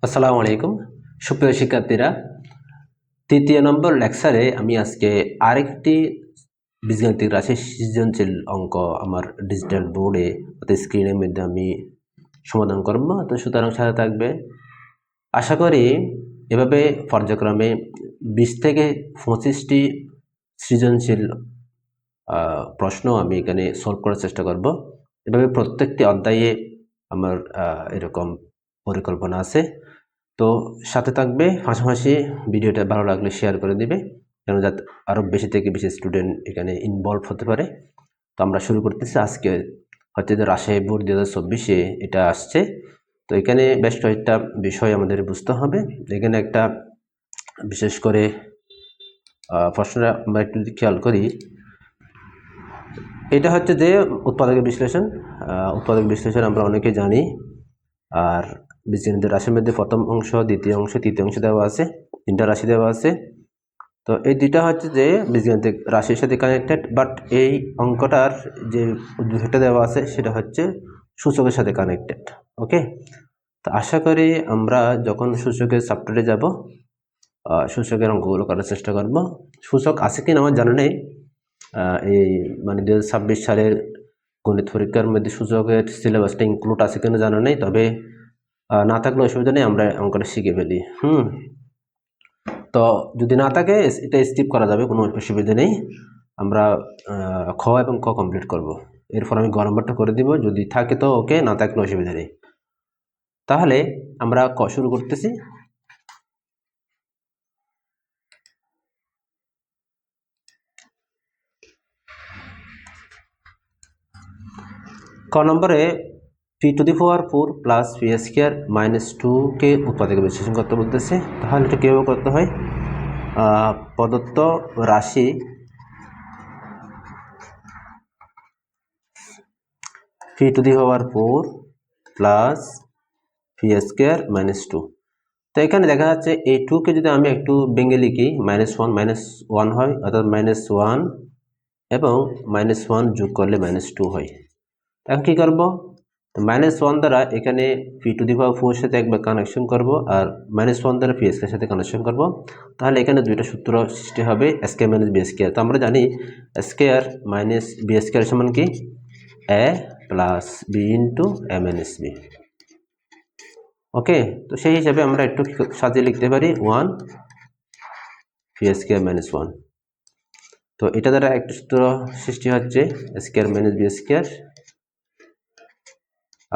আসসালামু আলাইকুম সুপ্রিয় শিক্ষার্থীরা, তৃতীয় নম্বর লেকচারে আমি আজকে আরেকটি বীজগাণিতিক রাশি সৃজনশীল অঙ্ক আমার ডিজিটাল বোর্ডে অর্থাৎ স্ক্রিনের মধ্যে আমি সমাধান করব। তো সুতরাং সাথে থাকবে। আশা করি এভাবে পর্যায়ক্রমে 20 থেকে 25টি সৃজনশীল প্রশ্ন আমি এখানে সলভ করার চেষ্টা করব। এভাবে প্রত্যেকটি অধ্যায়ে আমার এরকম পরিকল্পনা আছে। তো সাথে থাকবে, পাশাপাশি ভিডিওটা ভালো লাগলে শেয়ার করে দিবে, যেন যাতে আরও বেশি থেকে বেশি স্টুডেন্ট এখানে ইনভলভ হতে পারে। তো আমরা শুরু করতেছি। আজকে হচ্ছে যে রাজশাহী বোর্ড 2024-এ এটা আসছে। তো এখানে বেশ কয়েকটা বিষয় আমাদের বুঝতে হবে। এখানে একটা বিশেষ করে প্রশ্নটা আমরা একটু খেয়াল করি। এটা হচ্ছে যে উৎপাদকের বিশ্লেষণ। উৎপাদক বিশ্লেষণ আমরা অনেকে জানি। আর বীজগণিতের রাশির মধ্যে প্রথম অংশ, দ্বিতীয় অংশ, তৃতীয় অংশ দেওয়া আছে, 3টা রাশি দেওয়া আছে। তো এই দুইটা হচ্ছে যে বীজগণিতিক রাশির সাথে কানেক্টেড, বাট এই অঙ্কটার যে উদ্দীপকটা দেওয়া আছে সেটা হচ্ছে সূচকের সাথে কানেক্টেড। ওকে, তো আশা করি আমরা যখন সূচকের চ্যাপ্টারে যাব সূচকের অঙ্কগুলো করার চেষ্টা করব। সূচক আছে কিনা আমার জানা নেই। এই মানে 2026 সালের গণিত পরীক্ষার মধ্যে সূচকের সিলেবাসটা ইনক্লুড আছে কিনা জানা নেই, তবে না থাকলে অসুবিধা নেই, আমরা অঙ্কটা শিখে ফেলি। তো যদি না থাকে এটা স্কিপ করা যাবে, কোনো অসুবিধা নেই। আমরা খ এবং ক কমপ্লিট করব। এরপর আমি গ নম্বরটা করে দিব, যদি থাকে তো ওকে, না থাকলে অসুবিধা নেই। তাহলে আমরা ক শুরু করতেছি। ক নম্বরে p⁴ প্লাস p² - 2কে উৎপাদকের বিশ্লেষণ করতে বলতেছে। তাহলে এটা কীভাবে করতে হয়? প্রদত্ত রাশি p⁴ প্লাস p² - 2। তো এখানে দেখা যাচ্ছে এই 2কে যদি আমি একটু ভেঙে লিখি, -1 হয়, অর্থাৎ -1 এবং -1 যোগ করলে -2 হয়। এখন কী করব? -1 দ্বারা এখানে p⁴ সাথে একবার কানেকশন করব, আর -1 দ্বারা p² সাথে কানেকশন করব। তাহলে এখানে দুইটা সূত্র সৃষ্টি হবে, a² - b²। তো আমরা জানি a² - b² সমান কি? a plus b into a - b। ওকে, তো সেই হিসাবে আমরা একটু সাজিয়ে লিখতে পারি 1 p² - 1। তো এটা দ্বারা একটা সূত্র সৃষ্টি হচ্ছে a² - b²,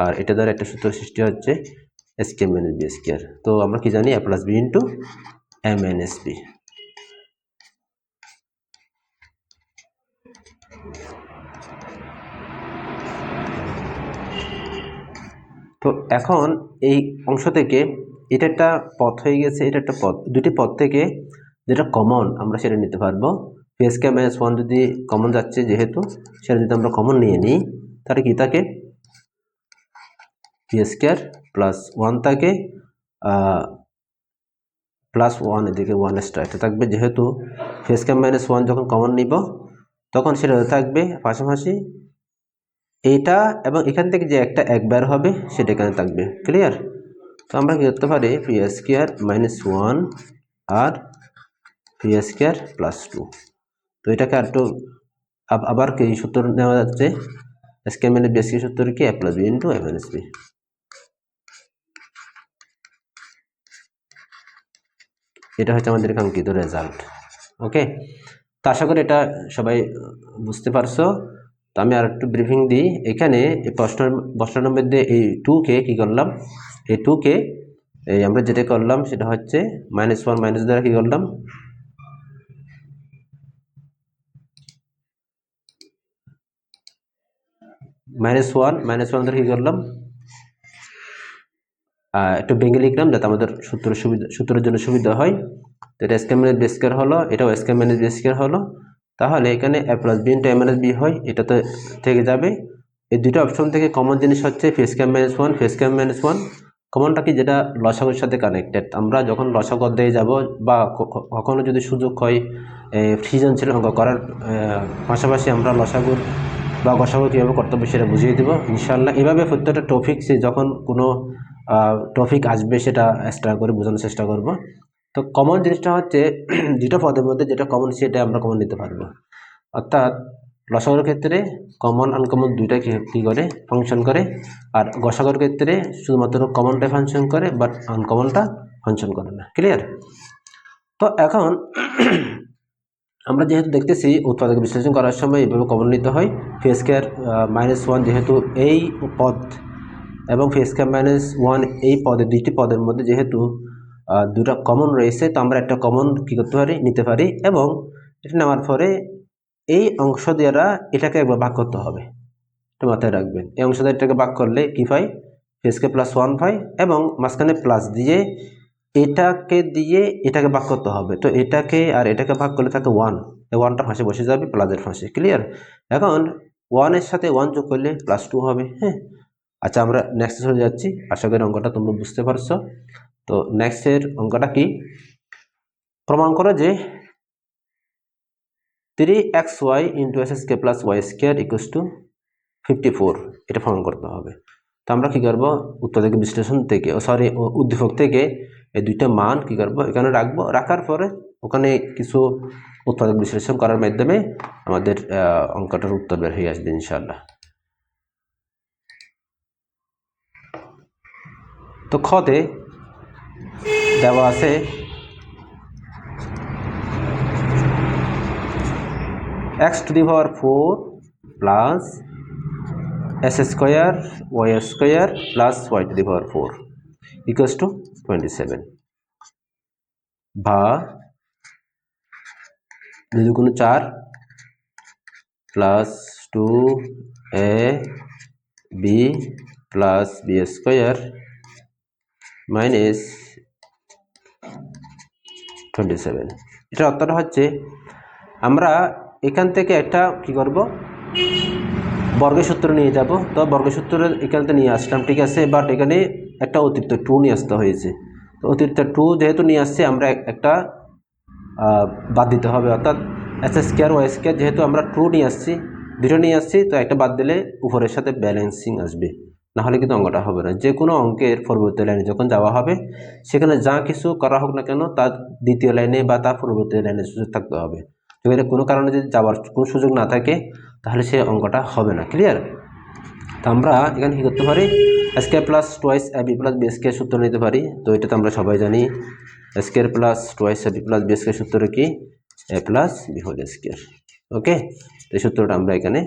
আর এটা দ্বারা একটা সূত্র সৃষ্টি হচ্ছে a² - b²। তো আমরা কি জানি? a plus b into a - b। তো এখন এই অংশ থেকে এটা একটা পথ হয়ে গেছে, এটা একটা পথ। দুটি পথ থেকে যেটা কমন আমরা সেটা নিতে পারবো। p² - 1 যদি কমন যাচ্ছে, যেহেতু সেটা যদি আমরা কমন নিয়ে নিই, তাহলে কি থাকে? p² প্লাস 1 থাকে, প্লাস 1 এদিকে 1 এক্সট্রা থাকবে। যেহেতু p² - 1 যখন কমন নিব, তখন সেটা থাকবে পাশাপাশি এইটা, এবং এখান থেকে যে একটা এক বের হবে সেটা এখানে থাকবে। ক্লিয়ার? তো আমরা কি করতে পারি? p² - 1 আর p² প্লাস 2। তো এটাকে আর একটু আবার কি সূত্র নেওয়া যাচ্ছে? a² - b² সূত্র কি? a plus b into a - b। এটা হচ্ছে আমাদের কাঙ্ক্ষিত রেজাল্ট। ওকে, তো আশা করি এটা সবাই বুঝতে পারছো। তো আমি আর একটু ব্রিফিং দিই। এখানে এই প্রশ্নের মধ্যে এই 2কে কী করলাম? এই 2কে এই আমরা যেটা করলাম সেটা হচ্ছে -1 দ্বারা কী করলাম? -1 দ্বারা কী করলাম? একটু ভেঙে লিখলাম যাতে আমাদের সূত্রের জন্য সুবিধা হয়। তো এটা a² - b² হলো, এটাও a² - b² হলো। তাহলে এখানে a plus b into a - b হয়, এটা তো থেকে যাবে। এই দুটো অপশন থেকে কমন জিনিস হচ্ছে p² - 1, p² - 1। কমনটা কি? যেটা লসাগুর সাথে কানেক্টেড। আমরা যখন লসাগু অধ্যায়ে যাব বা কখনো যদি সুযোগ হয় সৃজনশীল অঙ্ক করার পাশাপাশি আমরা লসাগুর বা গসাগু কীভাবে করতে হবে সেটা বুঝিয়ে দেবো ইনশাআল্লাহ। এভাবে প্রত্যেকটা টপিকসে যখন কোনো টপিক আসবে সেটা এক্সট্রা করে বোঝানোর চেষ্টা করব। তো কমন জিনিসটা হচ্ছে দুটো পদের মধ্যে যেটা কমন সেটা আমরা কমন নিতে পারবো, অর্থাৎ লসাগুর ক্ষেত্রে কমন আনকমন দুইটাই কী করে ফাংশন করে, আর গসাগুর ক্ষেত্রে শুধুমাত্র কমনটাই ফাংশন করে বাট আনকমনটা ফাংশন করে না। ক্লিয়ার? তো এখন আমরা যেহেতু দেখতেছি উৎপাদক বিশ্লেষণ করার সময় এইভাবে কমন নিতে হয়। পি স্কয়ার -1 যেহেতু এই পদ এবং পি স্কয়ার -1 এই পদে দুইটি পদের মধ্যে যেহেতু দুটো কমন রয়েছে, তো আমরা একটা কমন কী করতে পারি নিতে পারি, এবং এটা নেওয়ার পরে এই অংশ দ্বারা এটাকে একবার ভাগ করতে হবে। এটা মাথায় রাখবেন, এই অংশ দ্বারা এটাকে ভাগ করলে কী পাই? পি স্কয়ার +1 পাই, এবং মাঝখানে প্লাস দিয়ে এটাকে দিয়ে এটাকে ভাগ করতে হবে। তো এটাকে আর এটাকে ভাগ করলে থাকে 1, এই 1টা ফাঁসে বসে যাবে প্লাসের ফাঁসে। ক্লিয়ার? এখন 1 এর সাথে 1 যোগ করলে +2 হবে। হ্যাঁ, আচ্ছা আমরা নেক্সটে চলে যাচ্ছি। আশা করি অঙ্কটা তোমরা বুঝতে পারছো। তো নেক্সটের অঙ্কটা কি? প্রমাণ করো যে 3xy × s² + y² = 54, এটা প্রমাণ করতে হবে। তো আমরা কী করবো? উৎপাদক বিশ্লেষণ থেকে উদ্দীপক থেকে এই দুইটা মান কী করবো এখানে রাখবো, রাখার পরে ওখানে কিছু উৎপাদক বিশ্লেষণ করার মাধ্যমে আমাদের অঙ্কটার উত্তর বের হয়ে আসবে ইনশাআল্লাহ। তো খতে দেওয়া আছে x⁴ plus s² y² plus y⁴ = 27, বা 2 × 4 plus 2ab plus b² minus 27। এটা অর্থটা হচ্ছে আমরা এখান থেকে একটা কী করব, বর্গের সূত্র নিয়ে যাব। তো বর্গের সূত্র এখান থেকে নিয়ে আসলাম, ঠিক আছে, বাট এখানে একটা অতিরিক্ত 2 নিয়ে আসতে হয়েছে। তো অতিরিক্ত 2 যেহেতু নিয়ে আসছে, আমরা একটা বাদ দিতে হবে, অর্থাৎ s² y² যেহেতু আমরা 2 নিয়ে আসছি, দুটো নিয়ে আসছি, তো একটা বাদ দিলে উপরের সাথে ব্যালেন্সিং আসবে, নাহলে কিন্তু অঙ্কটা হবে না। যে কোনো অঙ্কের পরবর্তী লাইনে যখন যাওয়া হবে, সেখানে যা কিছু করা হোক না কেন তার দ্বিতীয় লাইনে বা তার পরবর্তী লাইনে সুযোগ থাকতে হবে। যদি কোনো কারণে যদি যাওয়ার কোনো সুযোগ না থাকে, তাহলে সে অঙ্কটা হবে না। ক্লিয়ার? তো আমরা এখানে কী করতে পারি? s² + 2ab + b² সূত্র নিতে পারি। তো এটা তো আমরা সবাই জানি, s² + 2ab + b² সূত্র কি? a + b²। ওকে, তো এই সূত্রটা আমরা এখানে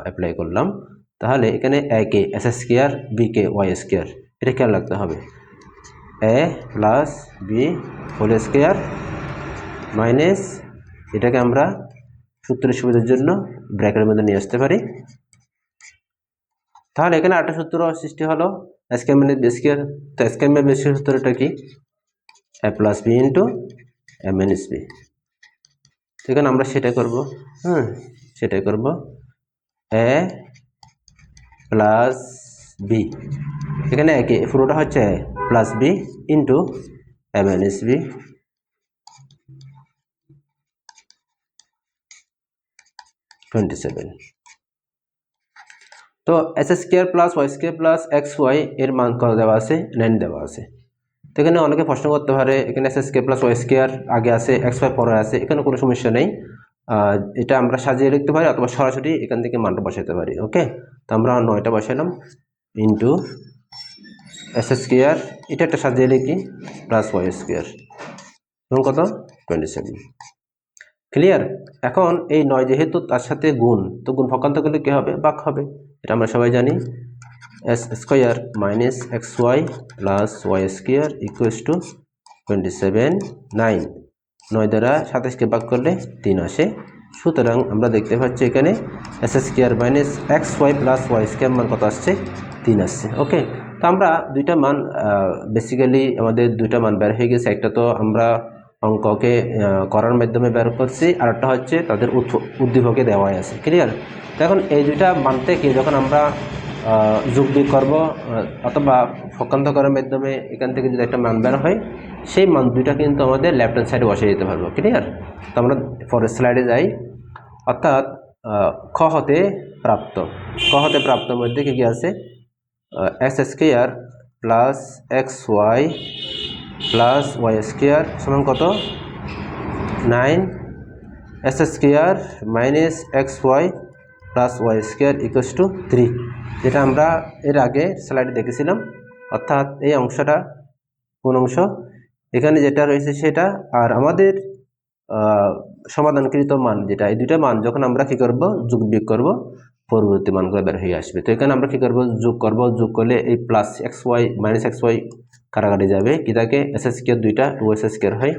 অ্যাপ্লাই করলাম। তাহলে এখানে a K s², b K y², এটা খেয়াল রাখতে হবে। a + b² মাইনাস এটাকে আমরা সূত্রের সুবিধার জন্য ব্র্যাকেটের মধ্যে নিয়ে আসতে পারি। তাহলে এখানে একটা সূত্র সৃষ্টি হলো, s² - b²। তো s² - b² সূত্রটা কি? a + b × a - b। এখানে আমরা সেটাই করব। হ্যাঁ, সেটাই করব, a + b। এখানে একে পুরোটা হচ্ছে a + b × a - b। তো s² + y² + xy এর মান কত দেওয়া আছে? 9 দেওয়া আছে। তো এখানে অনেকে প্রশ্ন করতে পারে, এখানে s² + y² আগে আছে, xy পরে আছে, এখানে কোনো সমস্যা নেই। এটা আমরা সাজিয়ে লিখতে পারি অথবা সরাসরি এখান থেকে মানটা বসাতে পারি। ওকে, তো আমরা 9টা বসালাম ইন্টু s², এটা একটা সাজিয়ে লিখি, প্লাস y² এবং কত? 27। ক্লিয়ার? এখন এই 9 যেহেতু তার সাথে গুণ, তো গুণ ভাগান্ত করলে কী হবে? ভাগ হবে। এটা আমরা সবাই জানি, s² - xy + y² = 27। 9 দ্বারা 27কে ভাগ করলে 3 আসে। সুতরাং আমরা দেখতে পাচ্ছি এখানে s² - xy + y² মান কত আসছে? 3 আসছে। ওকে, তো আমরা দুইটা মান বেসিক্যালি আমাদের দুইটা মান বের হয়ে গেছে। একটা তো আমরা অঙ্ককে করার মাধ্যমে বের করছি, আর একটা হচ্ছে তাদের উদ্দীপকে দেওয়াই আছে। ক্লিয়ার? তো এখন এই দুইটা মান থেকে যখন আমরা যোগ বিয়োগ করবো অথবা পক্ষান্ত করার মাধ্যমে এখান থেকে যদি একটা মান বের হয়, সেই মান দুইটা কিন্তু আমাদের লেফট হ্যান্ড সাইডে বসিয়ে দিতে পারবো। ক্লিয়ার? তো আমরা পরের স্লাইডে যাই। অর্থাৎ খ হতে প্রাপ্ত মধ্যে কী কী আছে? s² plus X Y plus Y square সমান কত 9 S square minus X Y plus Y square equals to 3, যেটা আমরা এর আগে স্লাইডে দেখেছিলাম। অর্থাৎ এই অংশটা কোন অংশ, এখানে যেটা রয়েছে সেটা, আর আমাদের সমাধানকৃত মান যেটা, এই দুইটা মান যখন আমরা কি করব যোগ বিয়োগ করব পরবর্তী মানগুলো বের হয়ে আসবে। তো এখানে আমরা কি করব যোগ করব, যোগ করলে এই plus X Y minus X Y কাটাকাটি যাবে, কি থাকে এস স্কোয়ার দুইটা 2s স্কোয়ার হয়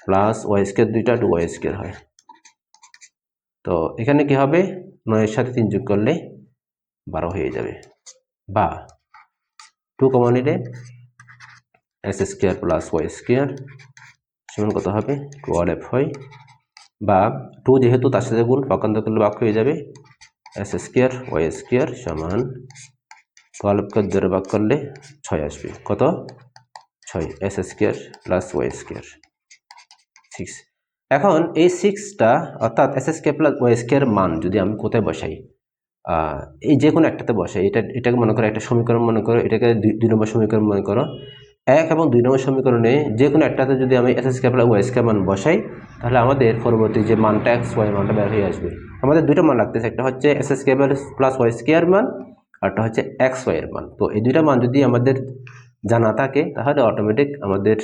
প্লাস ওয়াই স্কোয়ার দুইটা 2y স্কোয়ার হয়। তো এখানে কি হবে 9 এর সাথে 3 যোগ করলে 12 হয়ে যাবে, বা 2 কমন নিলে S square plus Y square সমান কত হবে 12f হয়, বা 2 যেহেতু তার সাথে গুণ পক্ষান্তর করলে ভাগ হয়ে যাবে এস স্কোয়ার ওয়াই স্কোয়ার সমান 12কে 2 ভাগ করলে 6 আসবে, কত 6 S square plus Y square 6। এখন এই 6টা অর্থাৎ S square plus Y square মান যদি আমি কোথায় বসাই, এই যে কোনো একটাতে বসাই, এটাকে মনে করো একটা সমীকরণ মনে করো, এটাকে 2 নম্বর সমীকরণ মনে করো, 1 এবং 2 নম্বর সমীকরণে যে কোনো একটাতে যদি আমি S square plus Y square মান বসাই, তাহলে আমাদের পরবর্তী যে মানটা এক্স ওয়াই মানটা বের হয়ে আসবে। আমাদের দুটো মান লাগতেছে, একটা হচ্ছে S square plus Y square মান, আরটা হচ্ছে এক্স ওয়াই এর মান। তো এই দুইটা মান যদি আমাদের জানা থাকে তাহলে অটোমেটিক আমাদের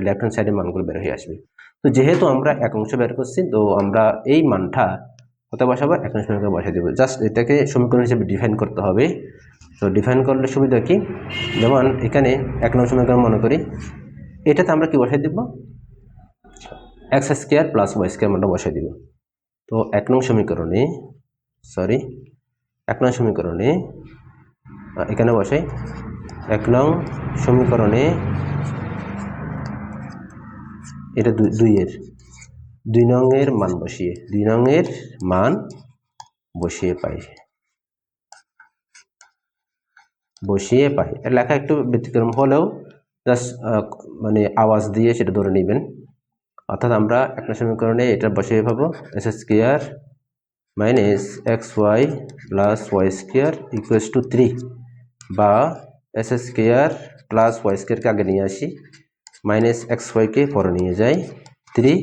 লেফট হ্যান্ড সাইডের মানগুলো বের হয়ে আসবে। তো যেহেতু আমরা এক অংশ বের করছি, তো আমরা এই মানটা কোথায় বসাবো, এক অংশ সমীকরণে বসাই দেবো। জাস্ট এটাকে সমীকরণ হিসেবে ডিফাইন করতে হবে। তো ডিফাইন করলে সুবিধা কি, যেমন এখানে 1 নং সমীকরণ মনে করি, এটাতে আমরা কি বসাই দেব x square plus Y square মানটা বসাই দিব। তো 1 নং সমীকরণে এখানে বসাই 1 নং সমীকরণে এটা 2 নং এর মান বসিয়ে 2 নং এর মান বসিয়ে পাই এর লেখা একটু ব্যতিক্রম হলেও জাস্ট মানে আওয়াজ দিয়ে সেটা ধরে নেবেন। অর্থাৎ আমরা 1 নং সমীকরণে এটা বসিয়ে পাবো S square minus X Y plus Y square equals to 3, বা এস স্কোয়ার প্লাস ওয়াই স্কোয়ারকে আগে নিয়ে আসি, মাইনাস এক্স ওয়াইকে পরে নিয়ে যাই 3।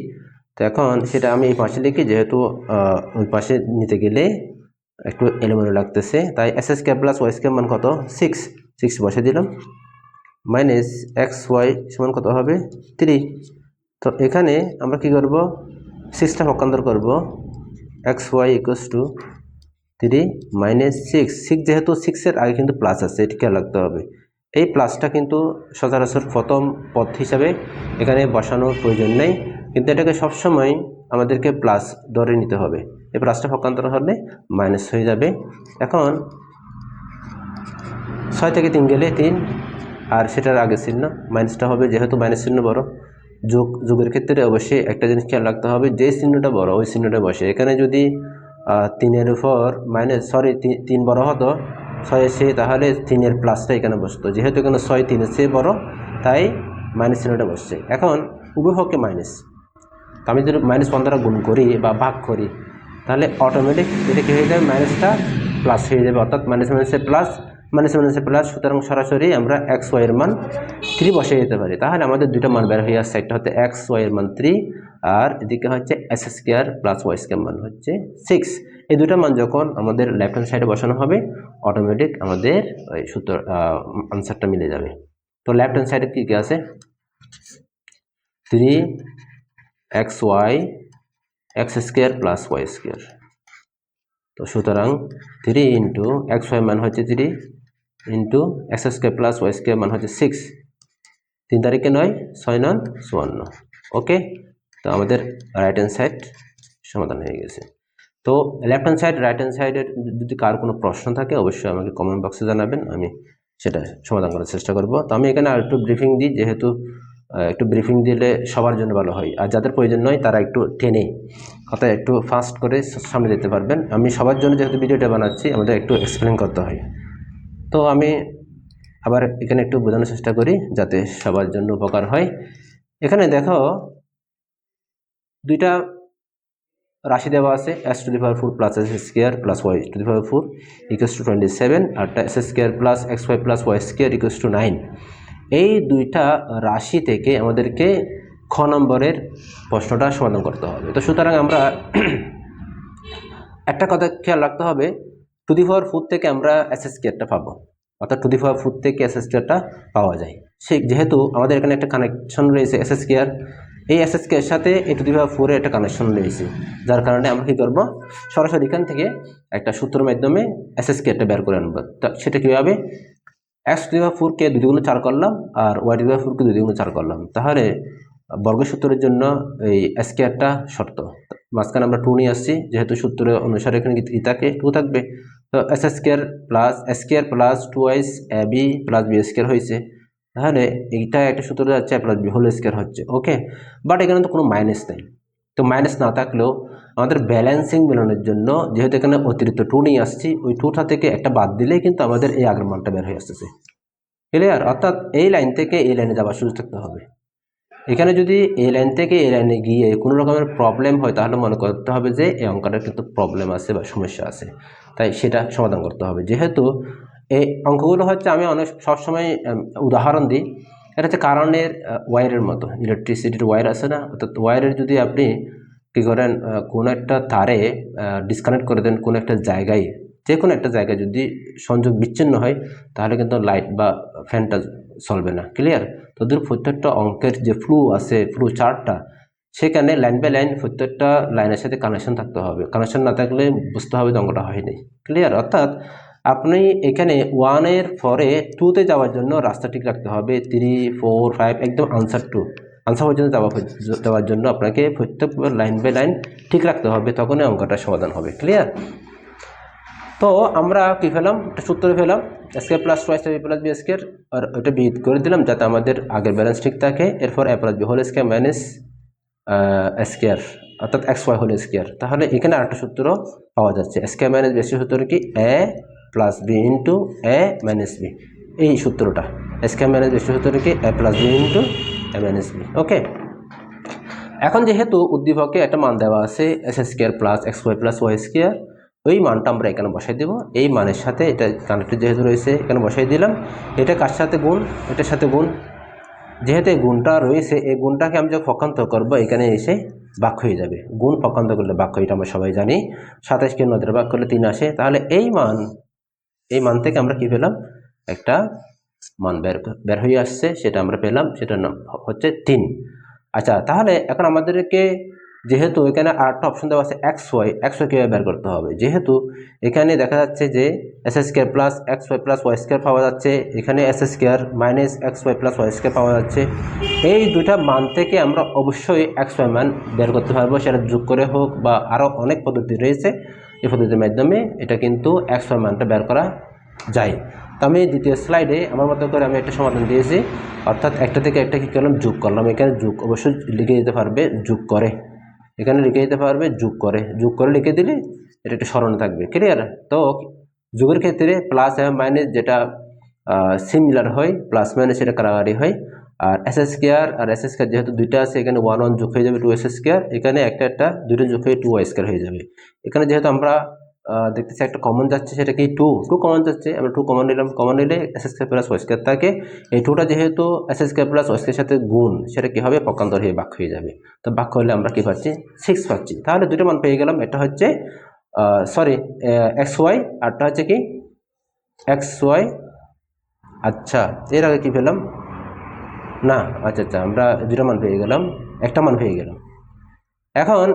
তো এখন সেটা আমি এই পাশে লিখি, যেহেতু ওই পাশে নিতে গেলে একটু এলোমেলো লাগতেছে, তাই S square plus Y square মান কত 6 বসে দিলাম, মাইনাস এক্স ওয়াই সমান কত হবে 3। তো এখানে আমরা কি করব 6টা পক্ষান্তর করব, X Y equals to 3 minus 6 যেহেতু 6 এর আগে কিন্তু প্লাস আছে, এটা খেয়াল রাখতে হবে। এই প্লাসটা কিন্তু সচরাচর প্রথম পদ হিসাবে এখানে বসানোর প্রয়োজন নেই, কিন্তু এটাকে সবসময় আমাদেরকে প্লাস ধরে নিতে হবে। এই প্লাসটা পক্ষান্তর হলে মাইনাস হয়ে যাবে। এখন 6 থেকে 3 গেলে 3, আর সেটার আগে চিহ্ন মাইনাসটা হবে, যেহেতু মাইনাস চিহ্ন বড়। যোগের ক্ষেত্রে অবশ্যই একটা জিনিস খেয়াল রাখতে হবে, যে চিহ্নটা বড় ওই চিহ্নটা বসে। এখানে যদি 3-এর উপর তিন বড় হতো 6 এর, তাহলে 3-এর প্লাসটা এখানে বসতো। যেহেতু এখানে 6 3-এর চেয়ে বড়, তাই মাইনাস চিহ্নটা বসছে। এখন উভয়পক্ষে মাইনাস, আমি যদি -1 দ্বারা গুণ করি বা ভাগ করি, তাহলে অটোমেটিক এটা কী হয়ে যাবে, মাইনাসটা প্লাস হয়ে যাবে। অর্থাৎ মাইনাসে প্লাস, সুতরাং সরাসরি আমরা এক্স ওয়াই এর মান 3 বসিয়ে দিতে পারি। তাহলে আমাদের দুটো মান বের হয়ে আসছে, একটা হচ্ছে এক্স ওয়াই এর মান 3, আর এদিকে হচ্ছে S square plus Y square মান হচ্ছে 6। এই দুটো মান যখন আমাদের লেফট হ্যান্ড সাইডে বসানো হবে, অটোমেটিক আমাদের ওই সূত্র আনসারটা মিলে যাবে। তো লেফট হ্যান্ড সাইডে কী আছে 3xy X square plus Y square. তো সুতরাং 3 ইন্টু এক্স ওয়াই মান হচ্ছে 3 into X square plus Y square মান হচ্ছে 6, 3 তারিখে 9, 6 9 54। ওকে, তো আমাদের রাইট হ্যান্ড সাইড সমাধান হয়ে গেছে। তো left hand side right hand সাইডের যদি কার কোনো প্রশ্ন থাকে অবশ্যই আমাকে কমেন্ট বক্সে জানাবেন, আমি সেটা সমাধান করার চেষ্টা করব। তো আমি এখানে আর একটু ব্রিফিং দিই, যেহেতু একটু ব্রিফিং দিলে সবার জন্য ভালো হয়, আর যাদের প্রয়োজন নয় তারা একটু টেনে কথা একটু ফাস্ট করে সামনে যেতে পারবেন। আমি সবার জন্য যেহেতু ভিডিওটা বানাচ্ছি, আমাদের একটু এক্সপ্লেন করতে হয়। তো আমি আবার এখানে একটু বোঝানোর চেষ্টা করি যাতে সবার জন্য উপকার হয়। এখানে দেখো দুইটা রাশি দেওয়া আছে S to the power 4 plus S square plus Y to the power 4 equals to 27 আর S square plus X Y plus Y square equals to 9। এই দুইটা রাশি থেকে আমাদেরকে খ নম্বরের প্রশ্নটা সমাধান করতে হবে। তো সুতরাং আমরা একটা কথা খেয়াল রাখতে হবে, টু দি পাওয়ার 4 থেকে আমরা এস স্কোয়ারটা পাবো, অর্থাৎ টু দি পাওয়ার 4 থেকে এস স্কোয়ারটা পাওয়া যায়। যেহেতু আমাদের এখানে একটা কানেকশন রয়েছে এস স্কোয়ার, এই এস স্কোয়ারের সাথে এই টু দি পাওয়ার 4 এর একটা কানেকশন রয়েছে, যার কারণে আমরা কী করবো, সরাসরি এখান থেকে একটা সূত্রের মাধ্যমে এস স্কোয়ারটা বের করে আনবো। তা সেটা কীভাবে, এক্স টু দি পাওয়ার 4 কে 2 দ্বিগুণ 4 করলাম আর ওয়াই টু দি পাওয়ার 4 কে 2 দ্বিগুণ 4 করলাম, তাহলে বর্গের সূত্রের জন্য এই স্কোয়ারটা শর্ত, মাঝখানে আমরা 2 নিয়ে আসছি, যেহেতু সূত্র অনুসারে এখানে কি থাকে 2 থাকবে। তো S square plus 2s A B plus B square হয়েছে, তাহলে এইটা একটা সূত্র যাচ্ছে এ প্লাস বি হোল স্কোয়ার হচ্ছে। ওকে, বাট এখানে তো কোনো মাইনাস নেই, তো মাইনাস না থাকলেও আমাদের ব্যালেন্সিং মেলানোর জন্য যেহেতু এখানে অতিরিক্ত 2 নিয়ে আসছি, ওই 2টা থেকে একটা বাদ দিলেই কিন্তু আমাদের এই আগের মানটা বের হয়ে আসতেছে। ক্লিয়ার? অর্থাৎ এই লাইন থেকে এই লাইনে যাওয়ার সুযোগ থাকতে হবে। এখানে যদি এই লাইন থেকে এই লাইনে গিয়ে কোনো রকমের প্রবলেম হয়, তাহলে মনে করতে হবে যে এই অঙ্কটার কিন্তু প্রবলেম আছে বা সমস্যা আছে, তাই সেটা সমাধান করতে হবে। যেহেতু এই অঙ্কগুলো হচ্ছে, আমি অনেক সবসময় উদাহরণ দিই, এটা হচ্ছে কারেন্টের ওয়্যারের মতো, ইলেকট্রিসিটির ওয়্যার আছে না, অর্থাৎ ওয়্যারের যদি আপনি কী করেন, কোনো একটা তারে ডিসকানেক্ট করে দেন, কোনো একটা জায়গায়, যে কোনো একটা জায়গায় যদি সংযোগ বিচ্ছিন্ন হয়, তাহলে কিন্তু লাইট বা ফ্যানটা চলবে না। ক্লিয়ার? তোদের প্রত্যেকটা অঙ্কের যে ফ্লো আছে, ফ্লো চার্টটা, সেখানে লাইন বাই লাইন প্রত্যেকটা লাইনের সাথে কানেকশন থাকতে হবে, কানেকশন না থাকলে বুঝতে হবে যে অঙ্কটা হয়নি। ক্লিয়ার? অর্থাৎ আপনি এখানে 1-এর পরে 2-তে যাওয়ার জন্য রাস্তা ঠিক রাখতে হবে, 3, 4, 5 একদম আনসার পর্যন্ত যাওয়ার জন্য আপনাকে প্রত্যেক লাইন বাই লাইন ঠিক রাখতে হবে, তখনই অঙ্কটা সমাধান হবে। ক্লিয়ার? তো আমরা কী পেলাম, একটা সূত্র পেলাম স্কোয়ার প্লাস টু এ প্লাস বি স্কোয়ার, আর ওটা বিট করে দিলাম যাতে আমাদের আগের ব্যালেন্স ঠিক থাকে। এরপর a plus b whole square minus square, অর্থাৎ এক্স ওয়াই হোল স্কোয়ার। তাহলে এখানে আরেকটা সূত্র পাওয়া যাচ্ছে, স্কোয়ার মাইনাস বি সূত্র কি, A plus B into A minus B, এই সূত্রটা স্কোয়ার মাইনাস বি সূত্র কি, A plus B into A minus B. Okay, এখন যেহেতু উদ্দীপকে একটা মান দেওয়া আছে S square plus X Y plus Y square, ওই মানটা আমরা এখানে বসাই দেব, এই মানের সাথে এটা কানেক্টেড যেহেতু রয়েছে এখানে বসাই দিলাম। এটা কার সাথে গুণ, এটার সাথে গুণ, যেহেতু এই গুণটা রয়েছে, এই গুণটাকে আমি যখন পক্ষান্তর করবো এখানে এসে ভাগ হয়ে যাবে, গুণ পক্ষান্তর করলে ভাগ হয়, এটা আমরা সবাই জানি, 27কে 9 দ্বারা ভাগ করলে 3 আসে। তাহলে এই মান থেকে আমরা কি পেলাম, একটা মান বের হয়ে আসছে, সেটা আমরা পেলাম, সেটার নাম হচ্ছে 3। আচ্ছা, তাহলে এখন আমাদেরকে যেহেতু এখানে আরেকটা অপশন দেওয়া আছে এক্স ওয়াই কীভাবে বের করতে হবে, যেহেতু এখানে দেখা যাচ্ছে যে S square plus X Y plus Y square পাওয়া যাচ্ছে, এখানে S square minus X Y plus Y square পাওয়া যাচ্ছে, এই দুইটা মান থেকে আমরা অবশ্যই এক্স ওয়াই মান বের করতে পারবো, সেটা যোগ করে হোক বা আরও অনেক পদ্ধতি রয়েছে, এই পদ্ধতির মাধ্যমে এটা কিন্তু এক্স ওয়াই মানটা বের করা যায়। তো আমি দ্বিতীয় স্লাইডে আমার মতো করে আমি একটা সমাধান দিয়েছি, অর্থাৎ একটা থেকে একটা কী করলাম, যোগ করলাম। এখানে যোগ অবশ্যই লিখে দিতে পারবে, যোগ করে, এখানে লিখে দিতে পারবে যোগ করে লিখে দিলে এটা একটু স্মরণে থাকবে। ক্লিয়ার? তো যোগের ক্ষেত্রে প্লাস এবং মাইনাস যেটা সিমিলার হয়, প্লাস মাইনাস সেটা কারাগারি হয়। আর এস স্কোয়ার আর এস স্কোয়ার যেহেতু দুইটা আছে, এখানে 1 1 যোগ হয়ে যাবে 2 এস স্কোয়ার, এখানে একটা দুটো যোগ হয়ে 2 ওয়াই স্কোয়ার হয়ে যাবে। এখানে যেহেতু আমরা দেখতেছি একটা কমন যাচ্ছে, সেটা কি 2 কমন যাচ্ছে, আমরা 2 কমন নিলাম, কমন নিলে S square plus Y square থাকে, এই 2টা যেহেতু এস স্কোয়ার প্লাস ওয়াই স্কোয়ারের সাথে গুণ, সেটা কী হবে, পক্ষান্তর হয়ে ভাগ হয়ে যাবে। তো ভাগ করলে আমরা কী পাচ্ছি, 6 পাচ্ছি। তাহলে দুটো মান পেয়ে গেলাম, এটা হচ্ছে এক্স ওয়াই, আরটা হচ্ছে কি এক্স ওয়াই। আচ্ছা, এর আগে কি পেলাম না, আচ্ছা আমরা দুটো মান পেয়ে গেলাম, একটা মান পেয়ে গেলাম। এখন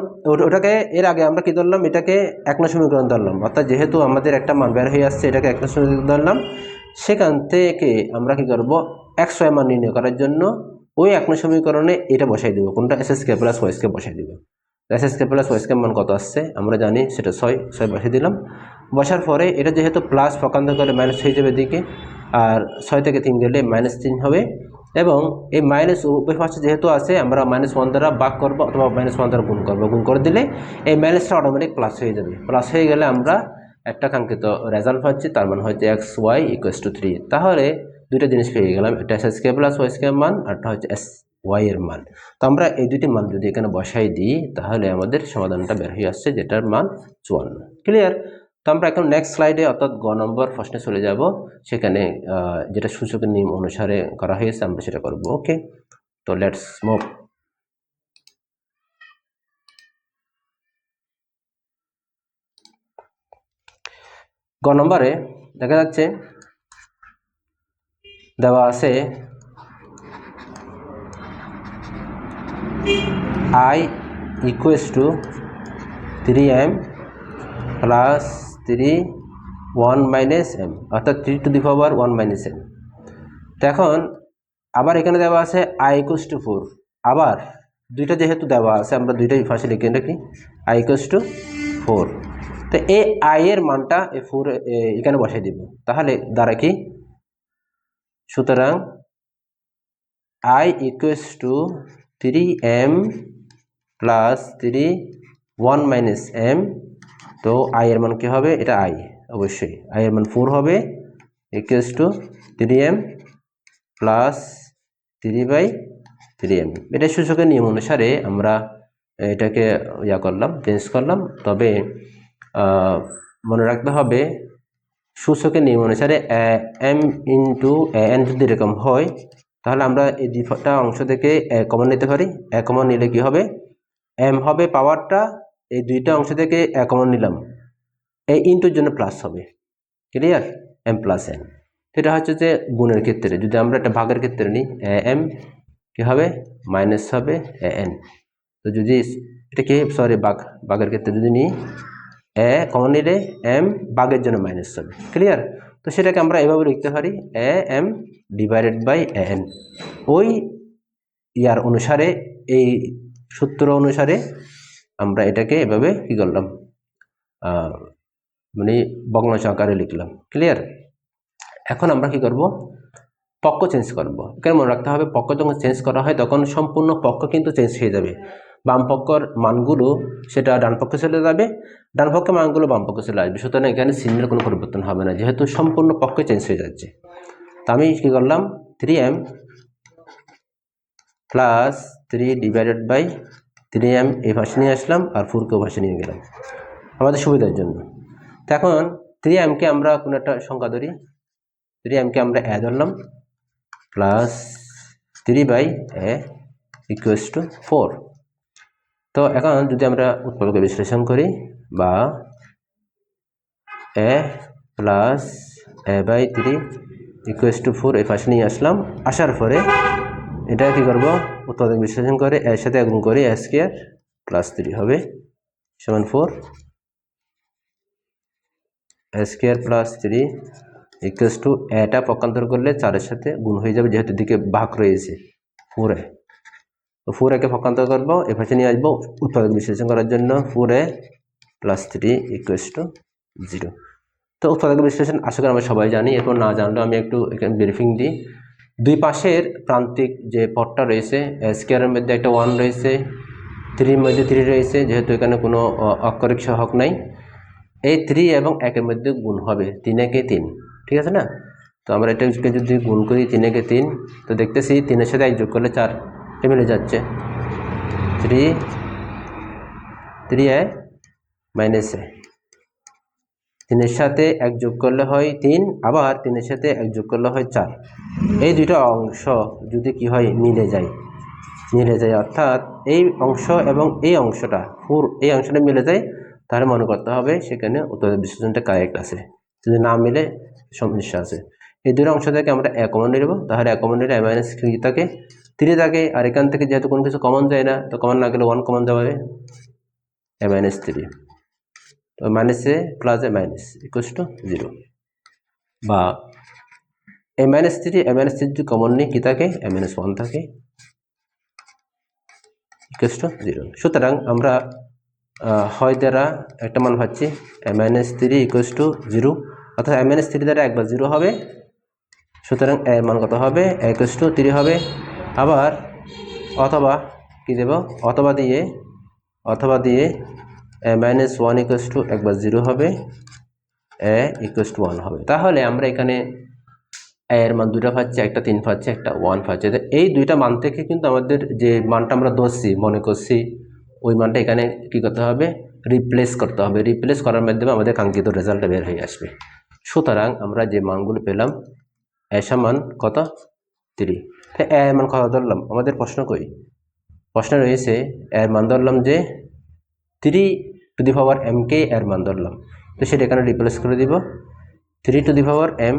ওটাকে এর আগে আমরা কি ধরলাম, এটাকে 1 নং সমীকরণ ধরলাম, অর্থাৎ যেহেতু আমাদের একটা মান বের হয়ে আসছে, এটাকে 1 নং সমীকরণ ধরলাম। সেখান থেকে আমরা কি করব, এক্স ওয়াই মান নির্ণয় করার জন্য ওই 1 নং সমীকরণে এটা বসাই দেবো, কোনটা S square plus Y square বসাই দেবো। S square plus Y square মান কত আসছে আমরা জানি, সেটা 6 বসিয়ে দিলাম। বসার পরে এটা যেহেতু প্লাস পক্ষান্তর করে মাইনাস হয়ে যাবে দিকে, আর 6 থেকে 3 গেলে -3 হবে, এবং এই মাইনাস উভয় পাশে যেহেতু আছে, আমরা -1 দ্বারা ভাগ করবো অথবা -1 দ্বারা গুণ করবো, গুণ করে দিলে এই মাইনাসটা অটোমেটিক প্লাস হয়ে যাবে। প্লাস হয়ে গেলে আমরা একটা কাঙ্ক্ষিত রেজাল্ট পাচ্ছি, তার মানে হচ্ছে এক্স ওয়াই ইকুয়ালস টু 3। তাহলে দুইটা জিনিস পেয়ে গেলাম, একটা S square plus Y square মান, আরটা হচ্ছে ওয়াই এর মান। তো আমরা এই দুটি মান যদি এখানে বসাই দিই তাহলে আমাদের সমাধানটা বের হয়ে আসছে, যেটার মান 54। ক্লিয়ার? তো আমরা এখন নেক্সট স্লাইডে অর্থাৎ গ নম্বর প্রশ্নে চলে যাব। সেখানে যেটা সূচকের নিয়ম অনুসারে করা হয়েছে আমরা সেটা করব। ওকে, তো লেটস মুভ। গ নম্বরে দেখা যাচ্ছে দেওয়া আছে I equals to 3m plus 3 1 minus m, অর্থাৎ 3 to the power 1 minus m। তো এখন আবার এখানে দেওয়া আছে I equals to 4, আবার দুইটা যেহেতু দেওয়া আছে আমরা দুইটাই ফাঁসে লিখে রাখি I equals to 4। তো এই I এর মানটা এই 4 এখানে বসাই দিব, তাহলে দ্বারা কি, সুতরাং I equals to 3m plus 3 1 minus m। তো I এর মান কি হবে, এটা I অবশ্যই I এর মান 4 হবে, equals to 3m plus 3/3m। এটা সূচকের নিয়ম অনুসারে আমরা এটাকে করলাম, চেঞ্জ করলাম। তবে মনে রাখতে হবে সূচকের নিয়ম অনুসারে m ইন্টু n যদি এরকম হয় তাহলে আমরা এই দুটা অংশ থেকে কমন নিতে পারি। কমন নিলে কি হবে, m হবে পাওয়ারটা, এই দুইটা অংশ থেকে কমন নিলাম, এই ইন্টুর জন্য প্লাস হবে। ক্লিয়ার? m plus n। এটা হচ্ছে যে গুণের ক্ষেত্রে। যদি আমরা একটা ভাগের ক্ষেত্রে নিই m কি হবে, মাইনাস হবে n। তো যদি এটা কি, সরি ভাগের ক্ষেত্রে যদি নিই কমন নিলে m ভাগের জন্য মাইনাস হবে। ক্লিয়ার? তো সেটাকে আমরা এভাবে লিখতে পারি m ডিভাইডেড বাই n। ওই ইয়ার অনুসারে, এই সূত্র অনুসারে আমরা এটাকে এভাবে কি করলাম, মানে ভগ্নাংশ আকারে লিখলাম। ক্লিয়ার? এখন আমরা কি করব, পক্ষ চেঞ্জ করব। এখানে মনে রাখতে হবে পক্ষ যখন চেঞ্জ করা হয় তখন সম্পূর্ণ পক্ষ কিন্তু চেঞ্জ হয়ে যাবে। বাম পক্ষের মানগুলো সেটা ডান পক্ষে চলে যাবে, ডান পক্ষের মানগুলো বাম পক্ষে চলে আসবে। সুতরাং এখানে চিহ্নের কোনো পরিবর্তন হবে না, যেহেতু সম্পূর্ণ পক্ষ চেঞ্জ হয়ে যাচ্ছে। তো আমি কি করলাম, 3m plus 3 divided by 3m এই ভাষা নিয়ে আসলাম, আর 4কেও ভাষা নিয়ে গেলাম আমাদের সুবিধার জন্য। তো এখন 3mকে আমরা কোনো একটা সংখ্যা ধরি, 3mকে আমরা ধরলাম, প্লাস 3/a ইকুয়ালস টু 4। তো এখন যদি আমরা উৎপাদকে বিশ্লেষণ করি, বা a plus a/3 equals to 4 এই পাশে নিয়ে আসলাম। আসার পরে এটা কি করব, উৎপাদক বিশ্লেষণ করে এর সাথে গুণ করি, a স্কয়ার প্লাস 3 হবে সমান 4, a square plus 3 equals to এটা পক্ষান্তর করলে 4-এর সাথে গুণ হয়ে যাবে, যেহেতু দিকে ভাগ রয়েছে 4a। তো 4a-কে পক্ষান্তর করবো, এ পাশে নিয়ে আসবো উৎপাদক বিশ্লেষণ করার জন্য, 4a প্লাস 3 ইকুয়ালস টু 0। তো উৎপাদক বিশ্লেষণ আশা করি আমরা সবাই জানি। এরপর না জানলেও আমি একটু এখানে ব্রিফিং দিই। দুই পাশের প্রান্তিক যে পদটা রয়েছে, স্কয়ারের মধ্যে একটা 1 রয়েছে, 3-এর মধ্যে 3 রয়েছে, যেহেতু এখানে কোনো অক্ষরিক সহগ নাই, এই 3 এবং 1-এর মধ্যে গুণ হবে 3-এ 3। ঠিক আছে না? তো আমরা এটাকে যদি গুণ করি 3-এ 3, তো দেখতেছি 3-এর সাথে 1 যোগ করলে 4 মিলে যাচ্ছে, 3a মাইনাস a। 3-এর সাথে 1 যোগ করলে হয় 3, আবার 3-এর সাথে 1 যোগ করলে হয় 4। এই দুটো অংশ যদি কি হয়, মিলে যায়, অর্থাৎ এই অংশ এবং এই অংশটা, এই অংশটা মিলে যায়, তাহলে মনে করতে হবে সেখানে উৎপাদক বিশ্লেষণটা কারেক্ট আছে। যদি না মিলে সমস্যা আছে। এই দুটো অংশ থেকে আমরা a কমন নেব, তাহলে a কমন নিলে a মাইনাস 3 থাকে, 3 থাকে, আর এখান থেকে যেহেতু কোনো কিছু কমন যায় না, তো কমন না গেলে 1 কমন যাবে, a মাইনাস 3। তো minus a plus a minus equals to 0, বা a মাইনাস 3 যদি কমন নিই কি থাকে, a মাইনাস 1 থাকে, ইকুয়ালস টু 0। সুতরাং আমরা হয় দ্বারা একটা মান পাচ্ছি a মাইনাস 3 ইকুয়ালস টু 0, অর্থাৎ a মাইনাস 3 দ্বারা একবার 0 হবে, সুতরাং a মান কত হবে, a ইকুয়ালস টু 3 হবে। আবার অথবা কি দেব, অথবা দিয়ে a মাইনাস 1 ইকুয়ালস টু একবার 0 হবে, a ইকুয়ালস টু 1 হবে। তাহলে আমরা এখানে এর মান দুইটা পাচ্ছে, একটা 3 পাচ্ছে, একটা 1 পাচ্ছে। এই দুইটা মান থেকে কিন্তু আমাদের যে মানটা আমরা ধরছি মনে করছি ওই মানটা এখানে কি করতে হবে, রিপ্লেস করতে হবে। রিপ্লেস করার মাধ্যমে আমাদের কাঙ্ক্ষিত রেজাল্টটা বের হয়ে আসবে। সুতরাং আমরা যে মানগুলো পেলাম, এ সমান কত 3। এর মান কত ধরলাম, আমাদের প্রশ্ন কই, প্রশ্ন রয়েছে এর মান ধরলাম যে 3 m কে এর মান ধরলাম, তো সেটা এখানে রিপ্লেস করে দিব। 3 m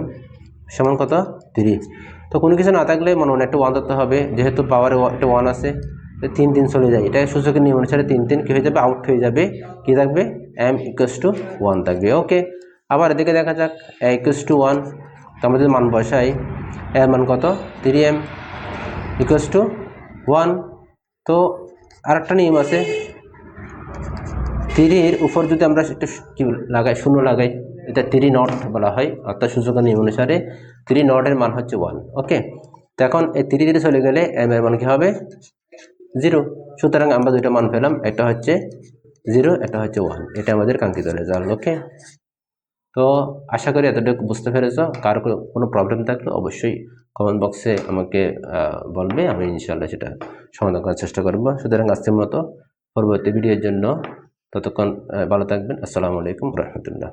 সমান কত 3। তো কোনো কিছু না থাকলে মনে মনে একটা 1 ধরতে হবে, যেহেতু পাওয়ারে একটা 1 আছে, 3 3 চলে যায়, এটা সূচকের নিয়ম অনুসারে 3 3 কী হয়ে যাবে, আউট হয়ে যাবে, কী থাকবে m = 1 থাকবে। ওকে, আবার এদিকে দেখা যাক a = 1, তো আমাদের মান বসাই, এর মান কত 3m = 1। তো আরেকটা নিয়ম আছে, 3-এর উপর যদি আমরা একটু কি লাগাই, শূন্য লাগাই, এটা 3 নট বলা হয়, অর্থাৎ সূচকের নিয়ম অনুসারে 3 নটের মান হচ্ছে 1। ওকে, তো এখন এই 3 3 চলে গেলে m এর মান কী হবে 0। সুতরাং আমরা দুইটা মান পেলাম, একটা হচ্ছে 0, একটা হচ্ছে 1। এটা আমাদের কাঙ্ক্ষিত রেজাল্ট। ওকে, তো আশা করি এতটুকু বুঝতে পেরেছ। কার কোনো প্রবলেম থাকলে অবশ্যই কমেন্ট বক্সে আমাকে বলবে, আমি ইনশাআল্লাহ সেটা সমাধান করার চেষ্টা করব। সুতরাং আজকের মতো, পরবর্তী ভিডিওর জন্য ততক্ষণ ভালো থাকবেন। আসসালামু আলাইকুম রহমতুল্লাহ।